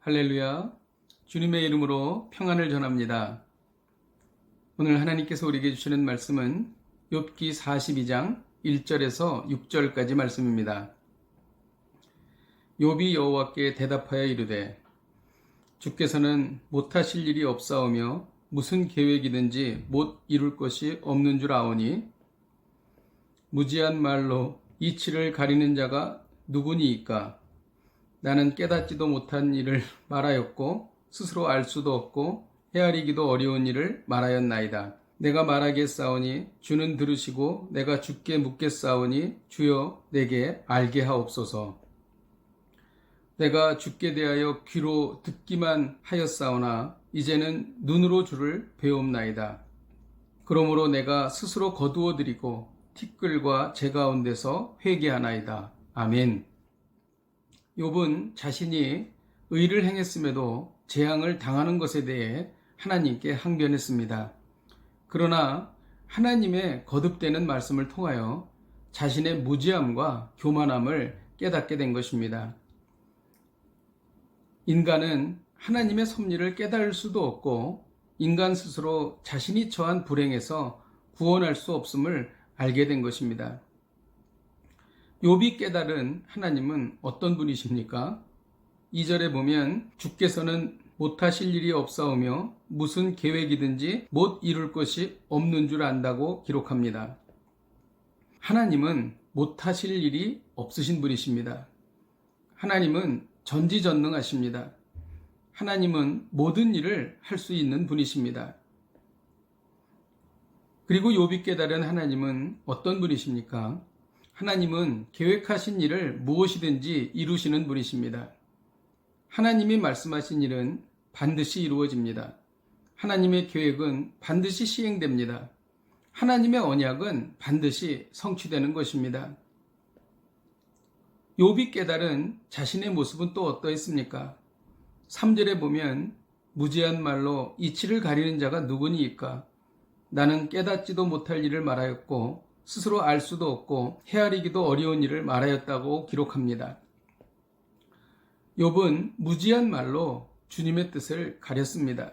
할렐루야. 주님의 이름으로 평안을 전합니다. 오늘 하나님께서 우리에게 주시는 말씀은 욥기 42장 1절에서 6절까지 말씀입니다. 욥이 여호와께 대답하여 이르되 주께서는 못하실 일이 없사오며 무슨 계획이든지 못 이룰 것이 없는 줄 아오니 무지한 말로 이치를 가리는 자가 누구니이까? 나는 깨닫지도 못한 일을 말하였고 스스로 알 수도 없고 헤아리기도 어려운 일을 말하였나이다. 내가 말하겠사오니 주는 들으시고 내가 주께 묻겠사오니 주여 내게 알게 하옵소서. 내가 주께 대하여 귀로 듣기만 하였사오나 이제는 눈으로 주를 배웁나이다. 그러므로 내가 스스로 거두어 드리고 티끌과 제 가운데서 회개하나이다. 아멘. 욥은 자신이 의를 행했음에도 재앙을 당하는 것에 대해 하나님께 항변했습니다. 그러나 하나님의 거듭되는 말씀을 통하여 자신의 무지함과 교만함을 깨닫게 된 것입니다. 인간은 하나님의 섭리를 깨달을 수도 없고 인간 스스로 자신이 처한 불행에서 구원할 수 없음을 알게 된 것입니다. 욥이 깨달은 하나님은 어떤 분이십니까? 2절에 보면 주께서는 못하실 일이 없사오며 무슨 계획이든지 못 이룰 것이 없는 줄 안다고 기록합니다. 하나님은 못하실 일이 없으신 분이십니다. 하나님은 전지전능하십니다. 하나님은 모든 일을 할 수 있는 분이십니다. 그리고 욥이 깨달은 하나님은 어떤 분이십니까? 하나님은 계획하신 일을 무엇이든지 이루시는 분이십니다. 하나님이 말씀하신 일은 반드시 이루어집니다. 하나님의 계획은 반드시 시행됩니다. 하나님의 언약은 반드시 성취되는 것입니다. 욥이 깨달은 자신의 모습은 또 어떠했습니까? 3절에 보면 무지한 말로 이치를 가리는 자가 누구니이까? 나는 깨닫지도 못할 일을 말하였고 스스로 알 수도 없고 헤아리기도 어려운 일을 말하였다고 기록합니다. 욥은 무지한 말로 주님의 뜻을 가렸습니다.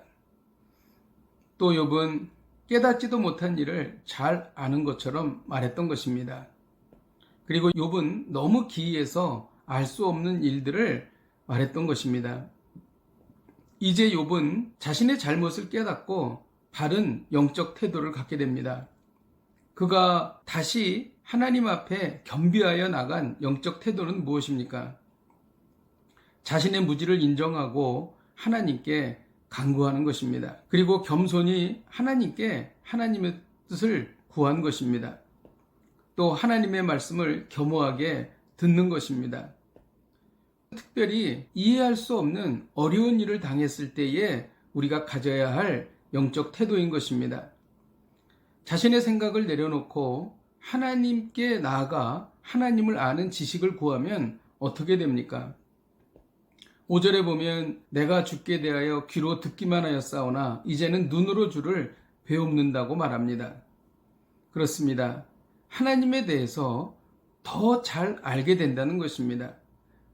또 욥은 깨닫지도 못한 일을 잘 아는 것처럼 말했던 것입니다. 그리고 욥은 너무 기이해서 알 수 없는 일들을 말했던 것입니다. 이제 욥은 자신의 잘못을 깨닫고 바른 영적 태도를 갖게 됩니다. 그가 다시 하나님 앞에 겸비하여 나간 영적 태도는 무엇입니까? 자신의 무지를 인정하고 하나님께 간구하는 것입니다. 그리고 겸손히 하나님께 하나님의 뜻을 구한 것입니다. 또 하나님의 말씀을 겸허하게 듣는 것입니다. 특별히 이해할 수 없는 어려운 일을 당했을 때에 우리가 가져야 할 영적 태도인 것입니다. 자신의 생각을 내려놓고 하나님께 나아가 하나님을 아는 지식을 구하면 어떻게 됩니까? 5절에 보면 내가 주께 대하여 귀로 듣기만 하였사오나 이제는 눈으로 주를 배웁는다고 말합니다. 그렇습니다. 하나님에 대해서 더 잘 알게 된다는 것입니다.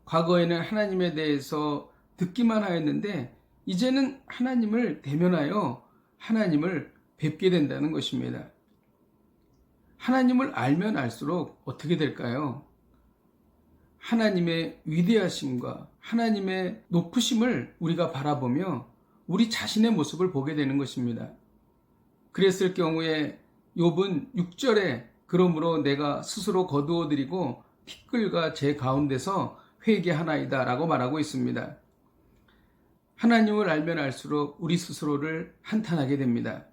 과거에는 하나님에 대해서 듣기만 하였는데 이제는 하나님을 대면하여 하나님을 뵙게 된다는 것입니다. 하나님을 알면 알수록 어떻게 될까요? 하나님의 위대하심과 하나님의 높으심을 우리가 바라보며 우리 자신의 모습을 보게 되는 것입니다. 그랬을 경우에 욥은 6절에 그러므로 내가 스스로 거두어 드리고 티끌과 제 가운데서 회개하나이다 라고 말하고 있습니다. 하나님을 알면 알수록 우리 스스로를 한탄하게 됩니다.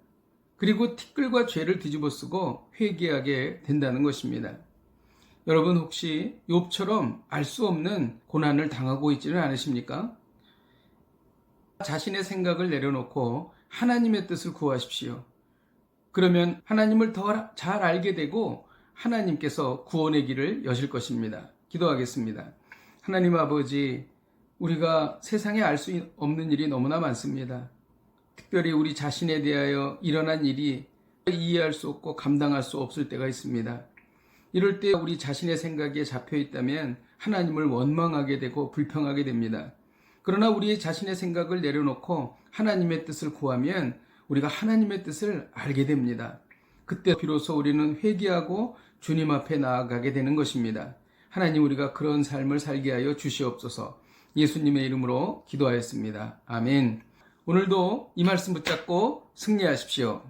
그리고 티끌과 죄를 뒤집어 쓰고 회개하게 된다는 것입니다. 여러분 혹시 욥처럼 알 수 없는 고난을 당하고 있지는 않으십니까? 자신의 생각을 내려놓고 하나님의 뜻을 구하십시오. 그러면 하나님을 더 잘 알게 되고 하나님께서 구원의 길을 여실 것입니다. 기도하겠습니다. 하나님 아버지, 우리가 세상에 알 수 없는 일이 너무나 많습니다. 특별히 우리 자신에 대하여 일어난 일이 이해할 수 없고 감당할 수 없을 때가 있습니다. 이럴 때 우리 자신의 생각에 잡혀 있다면 하나님을 원망하게 되고 불평하게 됩니다. 그러나 우리의 자신의 생각을 내려놓고 하나님의 뜻을 구하면 우리가 하나님의 뜻을 알게 됩니다. 그때 비로소 우리는 회개하고 주님 앞에 나아가게 되는 것입니다. 하나님, 우리가 그런 삶을 살게 하여 주시옵소서. 예수님의 이름으로 기도하였습니다. 아멘. 오늘도 이 말씀 붙잡고 승리하십시오.